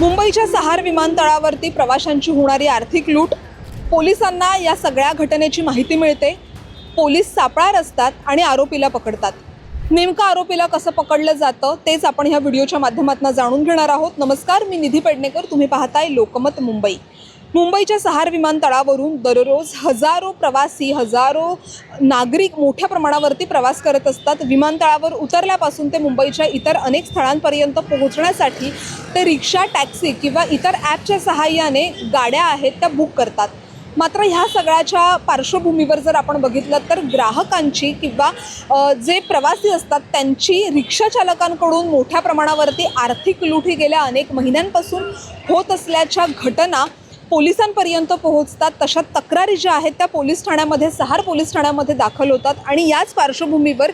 मुंबईच्या सहार विमानतळावरती प्रवाशांची होणारी आर्थिक लूट, पोलिसांना या सगळ्या घटनेची माहिती मिळते. पोलीस सापळा रचतात आणि आरोपीला पकडतात. नेमकं आरोपीला कसं पकडलं जातं तेच आपण ह्या व्हिडिओच्या माध्यमातून जाणून घेणार आहोत. नमस्कार, मी निधी पेडणेकर. तुम्ही पाहताय लोकमत मुंबई. मुंबईच्या सहार विमानतळावरून दररोज हजारो प्रवासी, हजारो नागरिक मोठ्या प्रमाणावरती प्रवास करत असतात. विमानतळावर उतरल्यापासून ते मुंबईच्या इतर अनेक स्थळांपर्यंत पोहोचण्यासाठी ते रिक्षा, टॅक्सी किंवा इतर ॲपच्या सहाय्याने गाड्या आहेत त्या बुक करतात. मात्र ह्या सगळ्याच्या पार्श्वभूमीवर जर आपण बघितलं तर ग्राहकांची किंवा जे प्रवासी असतात त्यांची रिक्षा चालकांकडून मोठ्या प्रमाणावरती आर्थिक लूट ही गेल्या अनेक महिन्यांपासून होत असल्याच्या घटना पोलिसांपर्यंत पोहोचतात. तशा तक्रारी ज्या आहेत त्या पोलीस ठाण्यामध्ये, सहार पोलीस ठाण्यामध्ये दाखल होतात आणि याच पार्श्वभूमीवर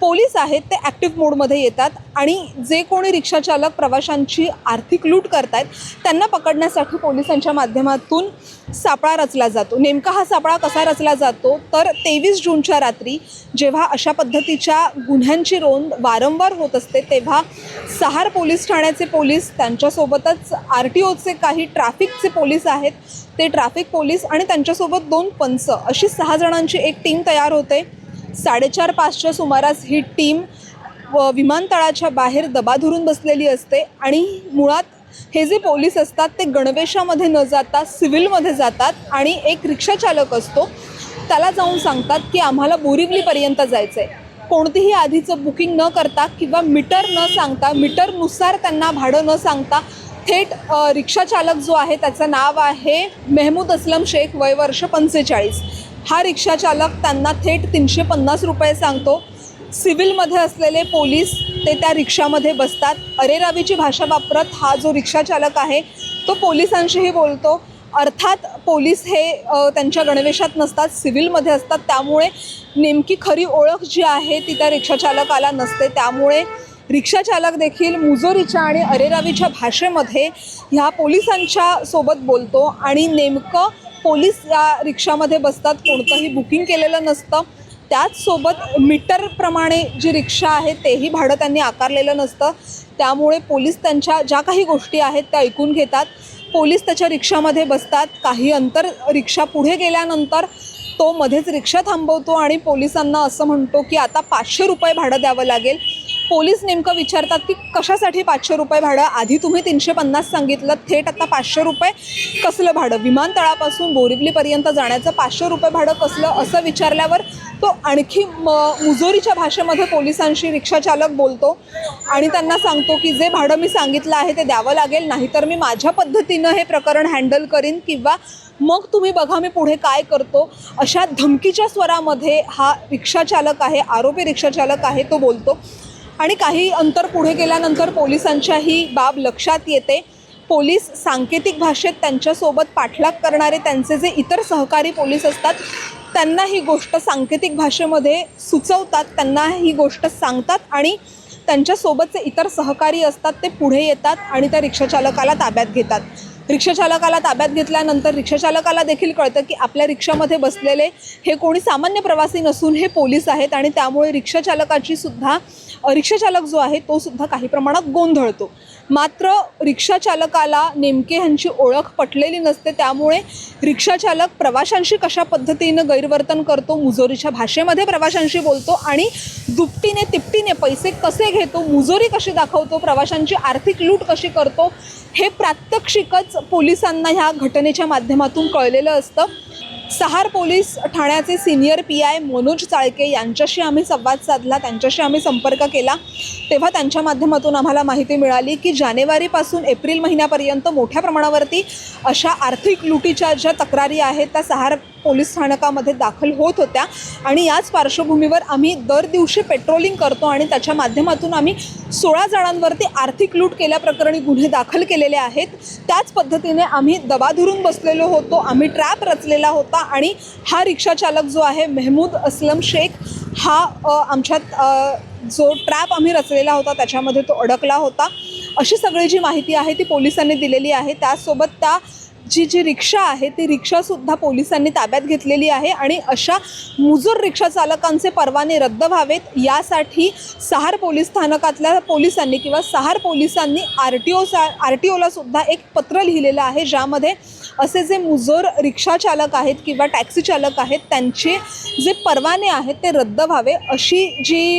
पोलीस आहेत ते ॲक्टिव्ह मोडमध्ये येतात आणि जे कोणी रिक्षाचालक प्रवाशांची आर्थिक लूट करतायत त्यांना पकडण्यासाठी पोलिसांच्या माध्यमातून सापळा रचला जातो. नेमका हा सापळा कसा रचला जातो तर 23 जूनच्या रात्री जेव्हा अशा पद्धतीच्या गुन्ह्यांची नोंद वारंवार होत असते तेव्हा सहार पोलीस ठाण्याचे पोलीस, त्यांच्यासोबतच RTOचे काही ट्रॅफिकचे पोलीस आहेत ते ट्रॅफिक पोलीस आणि त्यांच्यासोबत 2 पंच अशी 6 जणांची एक टीम तयार होते. 4:30-5च्या सुमारास ही टीम विमानतळाच्या बाहेर दबा धरून बसलेली असते आणि मुळात हे जे पोलीस असतात ते गणवेशामध्ये न जाता सिव्हिलमध्ये जातात आणि एक रिक्षाचालक असतो त्याला जाऊन सांगतात की आम्हाला बोरिवलीपर्यंत जायचं आहे. कोणतीही आधीचं बुकिंग न करता किंवा मीटर न सांगता, मीटरनुसार त्यांना भाडं न सांगता थेट रिक्षाचालक जो आहे त्याचं नाव आहे मेहमूद अस्लम शेख, वय वर्ष 45. हा रिक्षाचालक त्यांना थेट 350 रुपये सांगतो. सिव्हिलमध्ये असलेले पोलीस ते त्या रिक्षामध्ये बसतात. अरेरावीची भाषा वापरत हा जो रिक्षाचालक आहे तो पोलिसांशीही बोलतो. अर्थात पोलीस हे त्यांच्या गणवेशात नसतात, सिव्हिलमध्ये असतात, त्यामुळे नेमकी खरी ओळख जी आहे ती त्या रिक्षाचालकाला नसते. त्यामुळे रिक्षाचालक देखील मुजोरीच्या आणि अरेरावीच्या भाषेमध्ये ह्या पोलिसांच्या सोबत बोलतो आणि नेमकं पोलीस या रिक्षामध्ये बसतात. कोणतंही बुकिंग केलेलं नसतं. त्याचसोबत मीटरप्रमाणे जी रिक्षा आहे तेही भाडं त्यांनी आकारलेलं नसतं. त्यामुळे पोलीस त्यांच्या ज्या काही गोष्टी आहेत त्या ऐकून घेतात. पोलीस त्याच्या रिक्षामध्ये बसतात. काही अंतर रिक्षा पुढे गेल्यानंतर तो मध्येच रिक्षा थांबवतो आणि पोलिसांना असं म्हणतो की आता 500 रुपये भाडं द्यावं लागेल. पोलीस नेमकं विचारतात की कशासाठी 500 रुपये भाडं? आधी तुम्ही 350 सांगितलं, थेट आता 500 रुपये कसलं भाडं? विमानतळापासून बोरिवलीपर्यंत जाण्याचं 500 रुपये भाडं कसलं? असं विचारल्यावर तो आणखी मुजोरीच्या भाषेमध्ये पोलिसांशी रिक्षाचालक बोलतो आणि त्यांना सांगतो की जे भाडं मी सांगितलं आहे ते द्यावं लागेल, नाहीतर मी माझ्या पद्धतीनं हे प्रकरण हँडल करीन किंवा मग तुम्ही बघा मी पुढे काय करतो. अशा धमकीच्या स्वरामध्ये हा रिक्षाचालक आहे, आरोपी रिक्षाचालक आहे, तो बोलतो. आणि काही अंतर पुढे गेल्यानंतर पोलिसांच्या ही बाब लक्षात येते. पोलीस सांकेतिक भाषेत त्यांच्यासोबत पाठलाग करणारे त्यांचे जे इतर सहकारी पोलीस असतात त्यांना ही गोष्ट सांकेतिक भाषेमध्ये सुचवतात, त्यांना ही गोष्ट सांगतात आणि त्यांच्यासोबतचे इतर सहकारी असतात ते पुढे येतात आणि त्या रिक्षाचालकाला ताब्यात घेतात. रिक्षाचालकाला ताब्यात घेतल्यानंतर रिक्षाचालकाला देखील कळतं की आपल्या रिक्षामध्ये बसलेले हे कोणी सामान्य प्रवासी नसून हे पोलीस आहेत आणि त्यामुळे रिक्षाचालक जो आहे तो सुद्धा काही प्रमाणात गोंधळतो. मात्र रिक्षाचालकाला नेमके ह्यांची ओळख पटलेली नसते. त्यामुळे रिक्षाचालक प्रवाशांशी कशा पद्धतीनं गैरवर्तन करतो, मुजोरीच्या भाषेमध्ये प्रवाशांशी बोलतो आणि दुपटीने तिपटीने पैसे कसे घेतो, मुजोरी कशी दाखवतो, प्रवाशांची आर्थिक लूट कशी करतो, हे प्रात्यक्षिकच पोलिसांना ह्या घटनेच्या माध्यमातून कळलेलं असतं. सहार पोलीस ठाण्याचे सिनियर PI मनोज चाळके यांच्याशी आम्ही संवाद साधला, त्यांच्याशी आम्ही संपर्क केला. तेव्हा त्यांच्या माध्यमातून आम्हाला माहिती मिळाली की जानेवारीपासून एप्रिल महिन्यापर्यंत मोठ्या प्रमाणावरती अशा आर्थिक लुटीच्या ज्या तक्रारी आहेत त्या सहार पोलीस स्थानकामध्ये दाखल होत होत्या आणि याच पार्श्वभूमीवर आम्ही दर दिवशी पेट्रोलिंग करतो आणि त्याच्या माध्यमातून आम्ही 16 जणांवरती आर्थिक लूट केल्याप्रकरणी गुन्हे दाखल केलेले आहेत. त्याच पद्धतीने आम्ही दबा धरून बसलेलो होतो, आम्ही ट्रॅप रचलेला होता आणि हा रिक्षाचालक जो आहे मेहमूद अस्लम शेख हा आमच्यात जो ट्रॅप आम्ही रचलेला होता त्याच्यामध्ये तो अडकला होता. अशी सगळी जी माहिती आहे ती पोलिसांनी दिलेली आहे. त्याचसोबत त्या जी रिक्षा आहे ती रिक्षासुद्धा पोलिसांनी ताब्यात घेतलेली आहे आणि अशा मुजोर रिक्षा चालकांचे परवाने रद्द व्हावेत यासाठी सहार पोलीस स्थानकातल्या पोलिसांनी किंवा सहार पोलिसांनी आर टी ओला सुद्धा एक पत्र लिहिलेलं आहे, ज्यामध्ये असे जे मुजोर रिक्षा चालक आहेत किंवा टॅक्सी चालक आहेत त्यांचे जे परवाने आहेत ते रद्द व्हावे अशी जी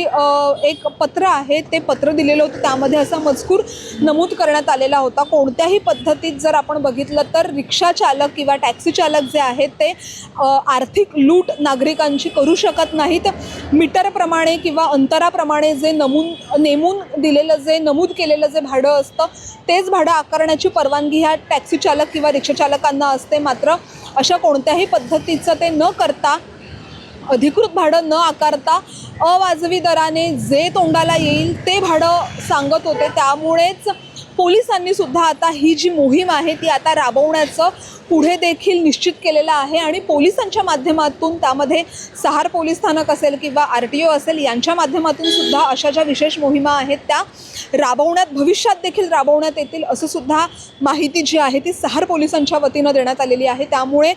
एक पत्र आहे ते पत्र दिलेलं होतं. त्यामध्ये असा मजकूर नमूद करण्यात आलेला होता. कोणत्याही पद्धतीत जर आपण बघितलं तर रिक्षा चालक किंवा टॅक्सी चालक जे आहेत ते आर्थिक लूट नागरिकांची करू शकत नाहीत. मीटरप्रमाणे किंवा अंतराप्रमाणे जे नेमून दिलेलं जे नमूद केलेलं जे भाडं असतं तेच भाडं आकारण्याची परवानगी ह्या टॅक्सी चालक किंवा रिक्षा चालकांना असते. मात्र अशा कोणत्याही पद्धतीचं ते न करता, अधिकृत भाडं न आकारता अवाजवी दराने जे तोंडाला येईल ते भाडं सांगत होते. त्यामुळेच पोलिसांनी सुद्धा आता ही जी मोहीम आहे ती आता राबवण्याचं पुढे देखील निश्चित केलेलं आहे आणि पोलिसांच्या माध्यमातून त्यामध्ये सहार पोलीस स्थानक असेल किंवा RTO असेल यांच्या माध्यमातून सुद्धा अशा ज्या विशेष मोहिमा आहेत त्या भविष्यात देखील राबवण्यात येतील असं सुद्धा माहिती जी आहे ती सहार पोलिसांच्या वतीनं देण्यात आलेली आहे. त्यामुळे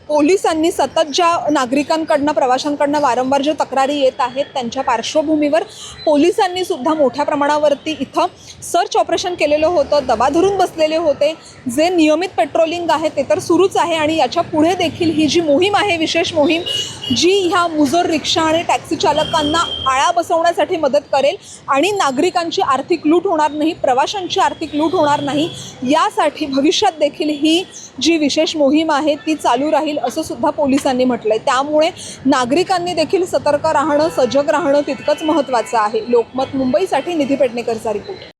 पोलिसांनी सतत ज्या नागरिकांकडनं, प्रवाशांकडनं वारंवार ज्या तक्रारी येत आहेत त्यांच्या पार्श्वभूमीवर पोलिसांनी सुद्धा मोठ्या प्रमाणावरती इथं सर्च ऑपरेशन केलेलं होतं, दबा धरून बसलेले होते. जे नियमित पेट्रोलिंग आहे ते तर सुरूच आहे आणि याच्या पुढे देखील ही जी मोहीम आहे, विशेष मोहीम जी ह्या मुजोर रिक्षा आणि टॅक्सी चालकांना आळा बसवण्यासाठी मदत करेल आणि नागरिकांची आर्थिक लूट होणार नाही, प्रवाशांची आर्थिक लूट होणार नाही यासाठी भविष्यात देखील ही जी विशेष मोहीम आहे ती चालू राहील असं सुद्धा पोलिसांनी म्हटलंय. त्यामुळे नागरिकांनी देखील सतर्क राहणं, सजग राहणं तितकंच महत्त्वाचं आहे. लोकमत मुंबईसाठी निधी पेडणेकरचा रिपोर्ट.